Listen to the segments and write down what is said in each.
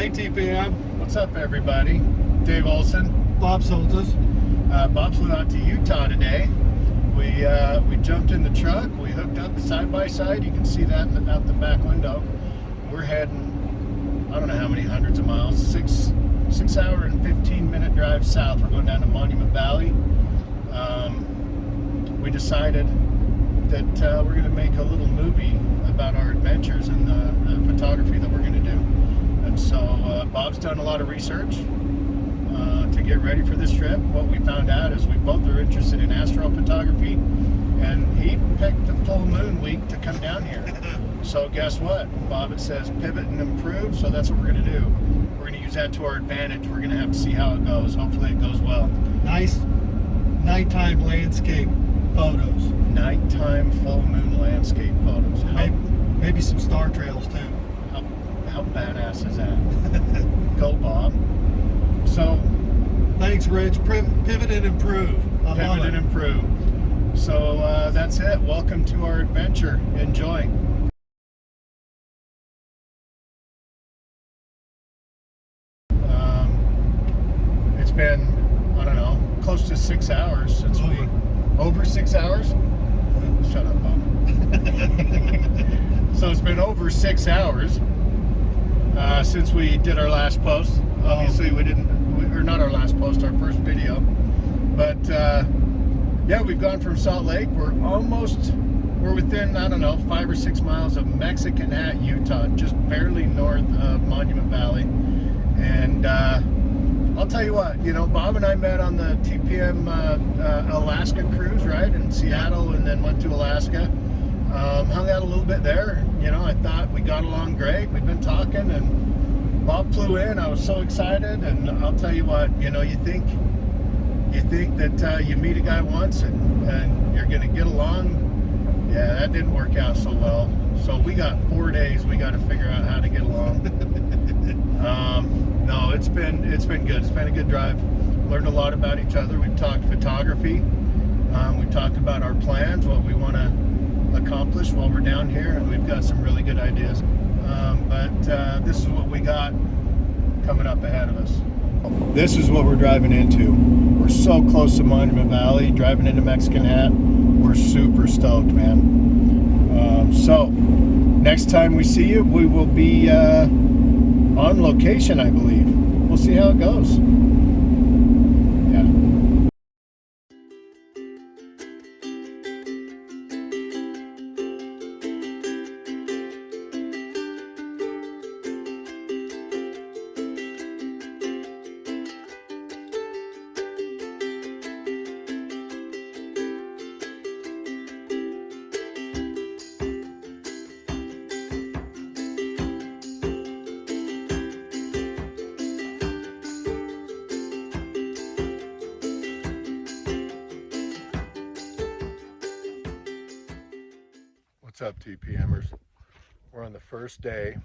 Hey TPM. What's up, everybody? Dave Olson. Bob Soltis. Bob flew out to Utah today. We jumped in the truck. We hooked up side by side. You can see that out the back window. We're heading, I don't know how many hundreds of miles. Six hour and 15-minute drive south. We're going down to Monument Valley. We decided that we're going to make a little movie about our adventures and the photography that we're going to do. And so Bob's done a lot of research to get ready for this trip. What we found out is we both are interested in astrophotography, and he picked the full moon week to come down here. So guess what? Bob, it says pivot and improve, so that's what we're going to do. We're going to use that to our advantage. We're going to have to see how it goes. Hopefully it goes well. Nice nighttime landscape photos. Nighttime full moon landscape photos. Maybe some star trails too. How badass is that? Go, Bob. So, thanks, Rich. Pivot and improve. Pivot and improve. So that's it. Welcome to our adventure. Enjoy. It's been, I don't know, close to 6 hours since over 6 hours? Shut up, Bob. So it's been over 6 hours since we did our last post. Obviously we didn't, or not our last post, our first video. But yeah, we've gone from Salt Lake. We're within, I don't know, 5 or 6 miles of Mexican Hat, Utah, just barely north of Monument Valley. And I'll tell you what, you know, Bob and I met on the TPM Alaska cruise, right, in Seattle, and then went to Alaska. Hung out a little bit there. You know, I thought we got along great. We've been talking, and Bob flew in. I was so excited, and I'll tell you what, you know, you think that you meet a guy once and you're gonna get along. Yeah, that didn't work out so well. So we got 4 days. We got to figure out how to get along. No, it's been good. It's been a good drive. Learned a lot about each other. We've talked photography. We've talked about our plans, what we want to accomplish while we're down here, and we've got some really good ideas. But this is what we got coming up ahead of us. This is what we're driving into. We're so close to Monument Valley, driving into Mexican Hat. We're super stoked, man. So next time we see you, we will be on location, I believe. We'll see how it goes. Yeah. What's up, TPMers? We're on the first day,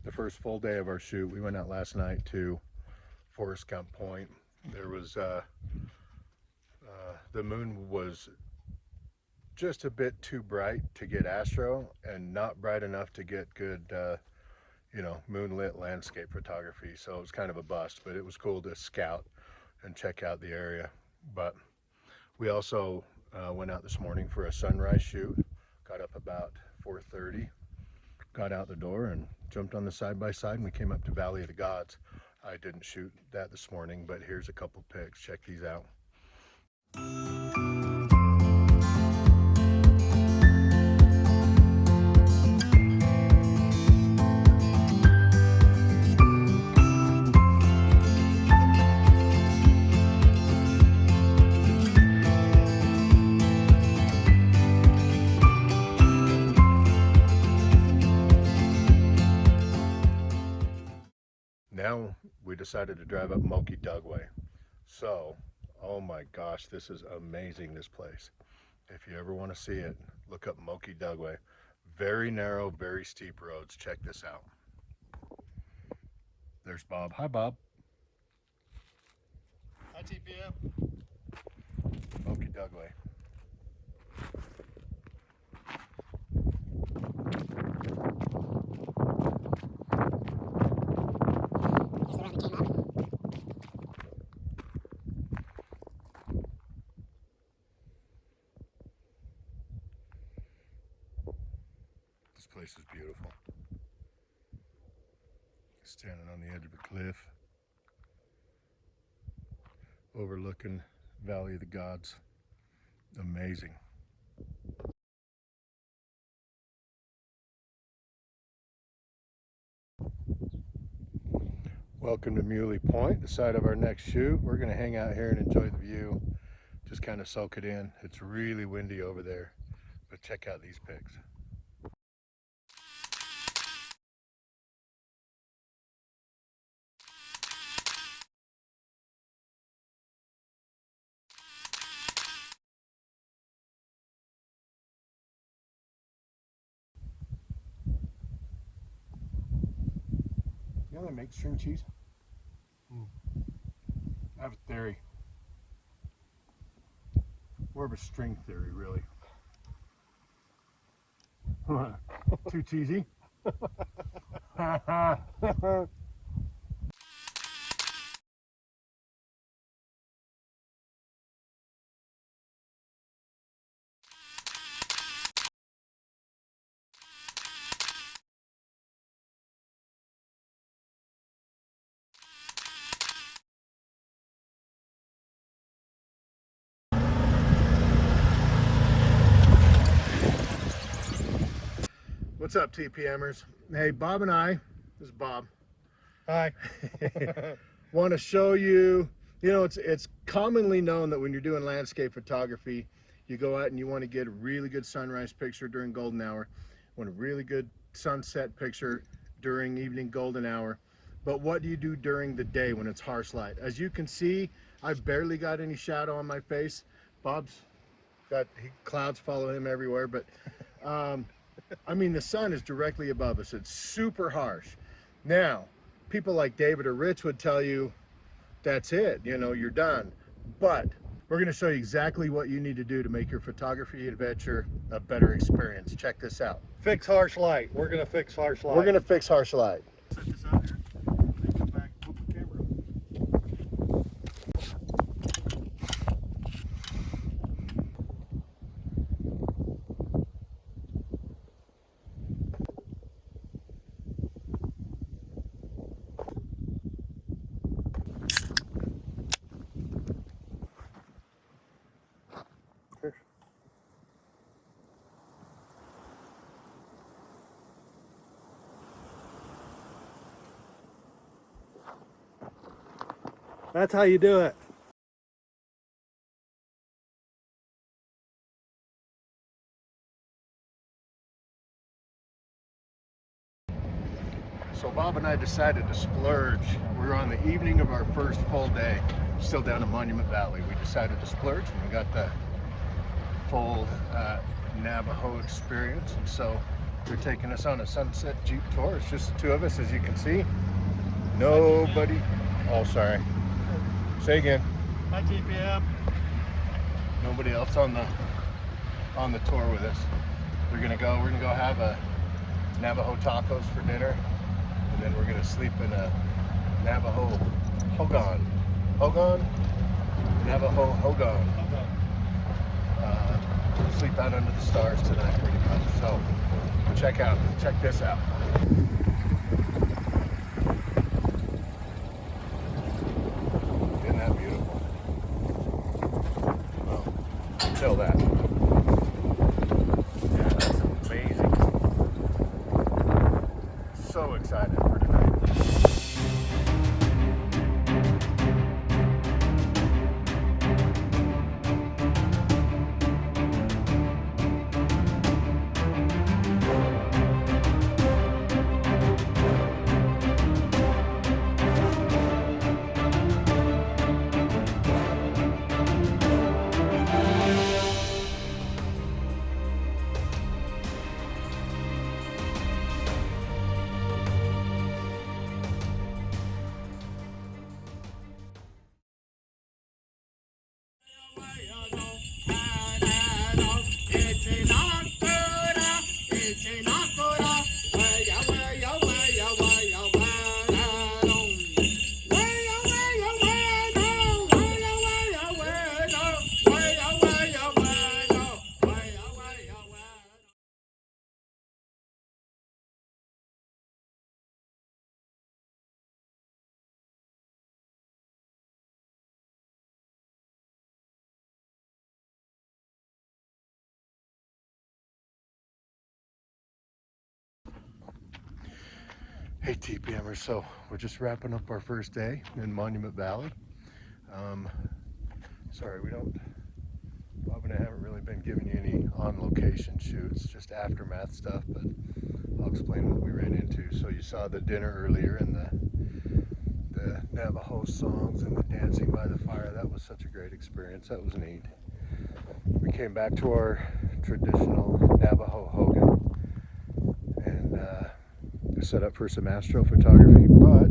the first full day of our shoot. We went out last night to Forest Gump Point. There was the moon was just a bit too bright to get astro, and not bright enough to get good you know, moonlit landscape photography. So it was kind of a bust, but it was cool to scout and check out the area. But we also went out this morning for a sunrise shoot. Got up about 4:30, got out the door and jumped on the side-by-side, and we came up to Valley of the Gods. I didn't shoot that this morning, but here's a couple pics. Check these out. Now we decided to drive up Moki Dugway. So, oh my gosh, this is amazing, this place. If you ever want to see it, look up Moki Dugway. Very narrow, very steep roads. Check this out. There's Bob. Hi, Bob. Hi, TPM. Moki Dugway. place is beautiful. Standing on the edge of a cliff, overlooking Valley of the Gods. Amazing. Welcome to Muley Point, the site of our next shoot. We're going to hang out here and enjoy the view. Just kind of soak it in. It's really windy over there, but check out these pics. You know they make string cheese? I have a theory. More of a string theory, really. Too cheesy? What's up, TPMers? Hey, Bob and I, this is Bob. Hi. Want to show you, it's commonly known that when you're doing landscape photography, you go out and you want to get a really good sunrise picture during golden hour, want a really good sunset picture during evening golden hour. But what do you do during the day when it's harsh light? As you can see, I've barely got any shadow on my face. Bob's got clouds follow him everywhere, but I mean, the sun is directly above us. It's super harsh. Now, people like David or Rich would tell you, that's it, you're done. But we're going to show you exactly what you need to do to make your photography adventure a better experience. Check this out. Fix harsh light. We're going to fix harsh light. We're going to fix harsh light. Set this out here. Then come back, put the camera. That's how you do it. So Bob and I decided to splurge. We were on the evening of our first full day, still down in Monument Valley. We decided to splurge and we got the full Navajo experience. And so they're taking us on a sunset Jeep tour. It's just the two of us, as you can see. Nobody. Oh, sorry. Say again. Hi, TPM. Nobody else on the tour with us. We're gonna go have a Navajo tacos for dinner, and then we're gonna sleep in a Navajo hogan. Navajo hogan. Sleep out under the stars tonight, pretty much. So check this out. Isn't that beautiful? Well, until that. Yeah, that's amazing. So excited for tonight. Hey TPMers, so we're just wrapping up our first day in Monument Valley. Sorry, Bob and I haven't really been giving you any on-location shoots, just aftermath stuff, but I'll explain what we ran into. So you saw the dinner earlier and the Navajo songs and the dancing by the fire. That was such a great experience. That was neat. We came back to our traditional Navajo hogan and set up for some astrophotography, but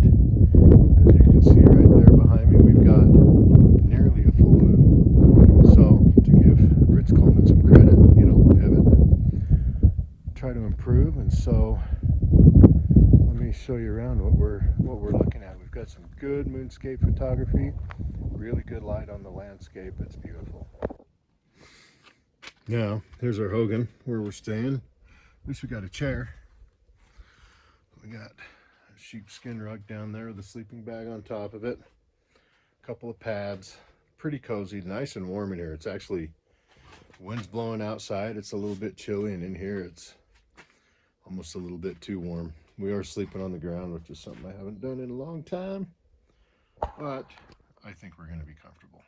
as you can see right there behind me, we've got nearly a full moon. So to give Rich Coleman some credit, you know, pivot, try to improve. And so let me show you around what we're looking at. We've got some good moonscape photography, really good light on the landscape. It's beautiful. Now here's our hogan where we're staying. At least we got a chair. We got a sheepskin rug down there with a sleeping bag on top of it. A couple of pads. Pretty cozy, nice and warm in here. It's actually, wind's blowing outside. It's a little bit chilly, and in here it's almost a little bit too warm. We are sleeping on the ground, which is something I haven't done in a long time, but I think we're going to be comfortable.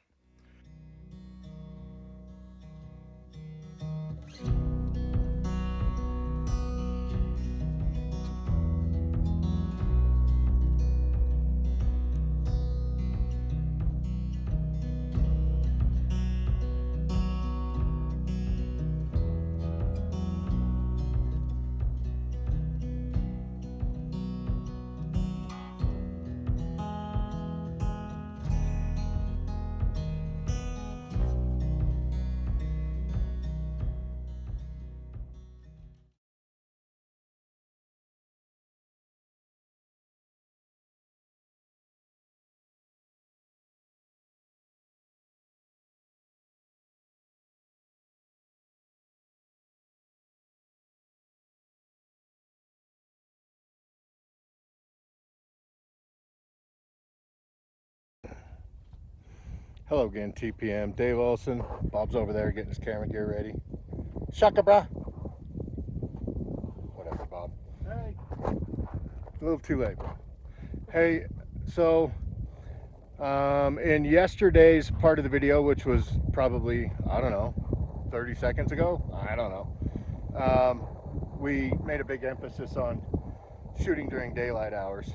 Hello again, TPM. Dave Olson. Bob's over there getting his camera gear ready. Shaka brah. Whatever, Bob. Hey. A little too late. Hey, so in yesterday's part of the video, which was probably, I don't know, 30 seconds ago, I don't know, we made a big emphasis on shooting during daylight hours.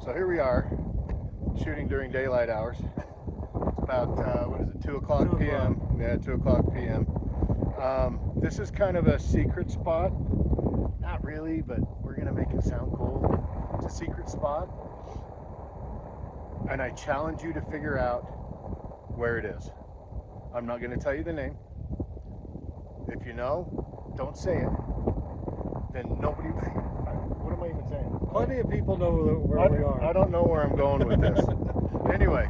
So here we are, shooting during daylight hours. It's about, what is it, 2 o'clock p.m.? Yeah, 2 o'clock p.m. This is kind of a secret spot. Not really, but we're gonna make it sound cool. It's a secret spot, and I challenge you to figure out where it is. I'm not gonna tell you the name. If you know, don't say it. Then nobody, what am I even saying? Plenty of people know where we are. I don't know where I'm going with this. Anyway,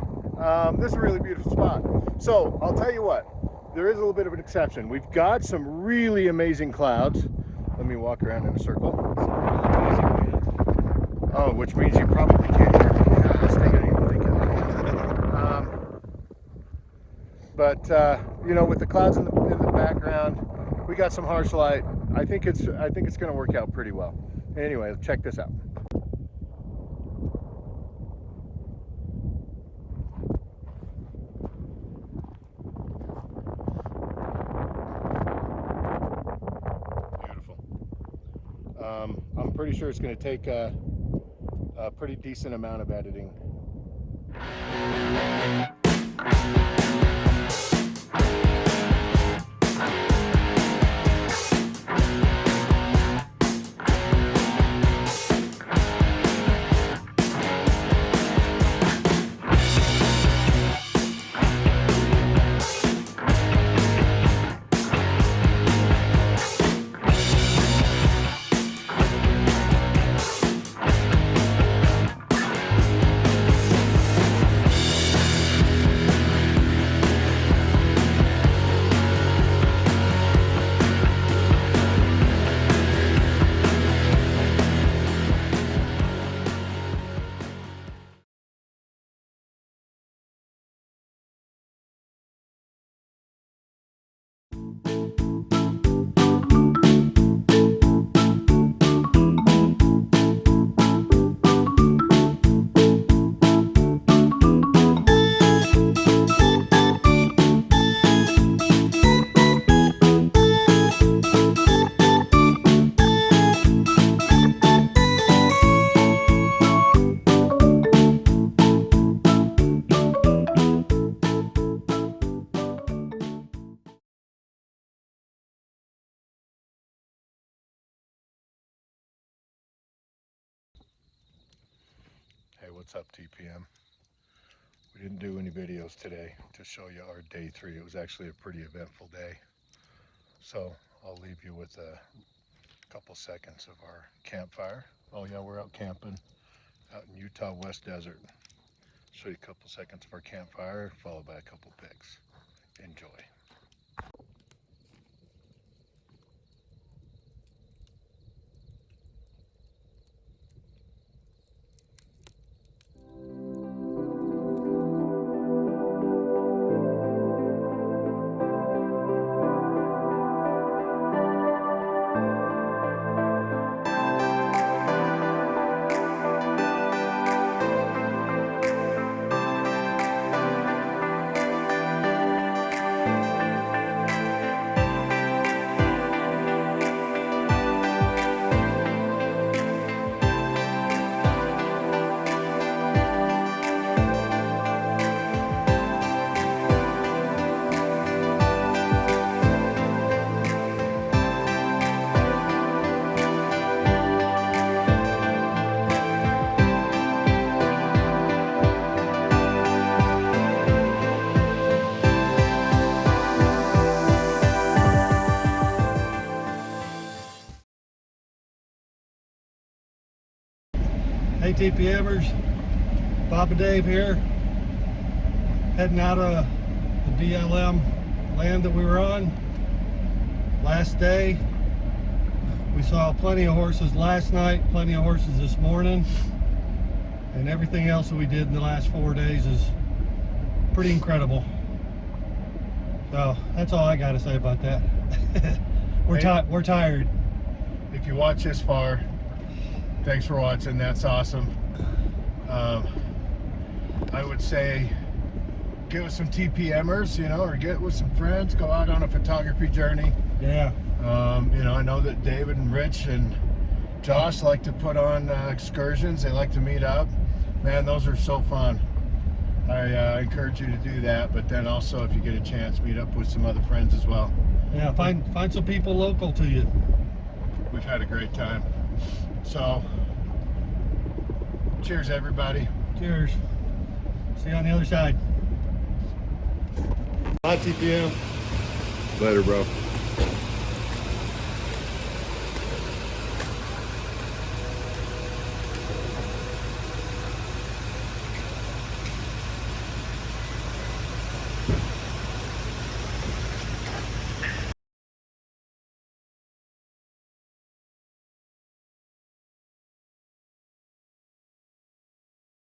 this is a really beautiful spot. So I'll tell you what, there is a little bit of an exception. We've got some really amazing clouds. Let me walk around in a circle. Oh, which means you probably can't hear me. Yeah, this thing I didn't even think of. But you know, with the clouds in the background, we got some harsh light. I think it's going to work out pretty well. Anyway, check this out. Beautiful. I'm pretty sure it's going to take a pretty decent amount of editing. what's up, TPM. We didn't do any videos today to show you our day 3. It was actually a pretty eventful day. So I'll leave you with a couple seconds of our campfire. Oh yeah, we're out camping out in Utah West Desert. Show you a couple seconds of our campfire, followed by a couple pics. Enjoy. Hey TPMers, Papa Dave here, heading out of the BLM land that we were on. Last day, we saw plenty of horses last night, plenty of horses this morning, and everything else that we did in the last 4 days is pretty incredible. So that's all I got to say about that. We're tired. If you watch this far, thanks for watching. That's awesome. I would say get with some TPMers, you know, or get with some friends, go out on a photography journey. Yeah. You know, I know that David and Rich and Josh like to put on excursions. They like to meet up. Man, those are so fun. I encourage you to do that, but then also if you get a chance, meet up with some other friends as well. Yeah, find some people local to you. We've had a great time. So, cheers everybody. Cheers. See you on the other side. Bye TPM. Later, bro.